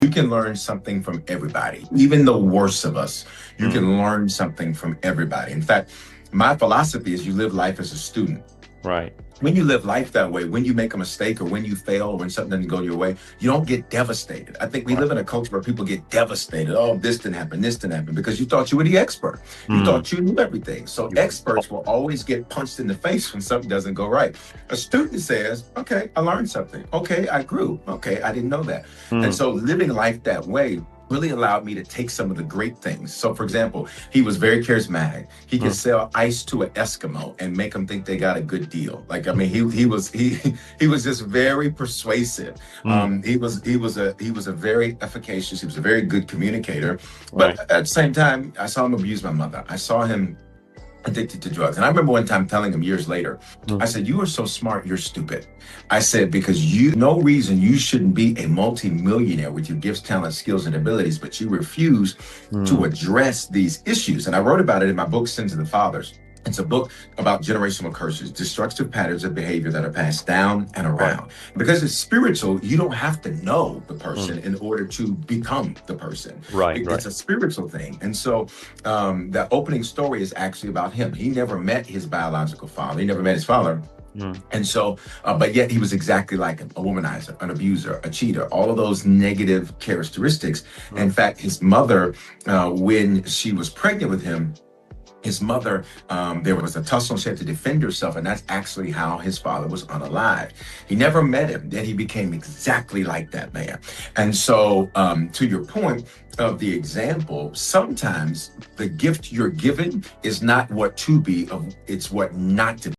You can learn something from everybody, even the worst of us. You Mm, can learn something from everybody. In fact, my philosophy is you live life as a student. right. When you live life that way, when you make a mistake or when you fail or when something doesn't go your way, you don't get devastated. I think we Right. live in a culture where people get devastated. Oh, this didn't happen because you thought you were the expert. You Mm, thought you knew everything. So you experts will always get punched in the face when something doesn't go right. A student says, okay, I learned something. Okay, I grew. Okay, I didn't know that. And mm, so living life that way really allowed me to take some of the great things. So, for example, he was very charismatic. He could mm, sell ice to an Eskimo and make them think they got a good deal. Like, I mean, he was just very persuasive. mm, He was a very efficacious. He was a very good communicator. But right. at the same time, I saw him abuse my mother. I saw him addicted to drugs. And I remember one time telling him years later, Mm, I said, "You are so smart, you're stupid." I said, because you, no reason you shouldn't be a multimillionaire with your gifts, talents, skills, and abilities, but you refuse to mm, address these issues. And I wrote about it in my book, Sins of the Fathers. It's a book about generational curses, destructive patterns of behavior that are passed down and right. around. Because it's spiritual, you don't have to know the Mm, person in order to become the person. right. It's Right. a spiritual thing. And so that opening story is actually about him. He never met his biological father. He never met his father. Mm, And so, but yet he was exactly like him, a womanizer, an abuser, a cheater, all of those negative characteristics. In mm, fact, his mother, when she was pregnant with him, his mother, there was a tussle. She had to defend herself, and that's actually how his father was unalived. He never met him. Then he became exactly like that man. And so, to your point of the example, sometimes the gift you're given is not what to be, it's what not to be.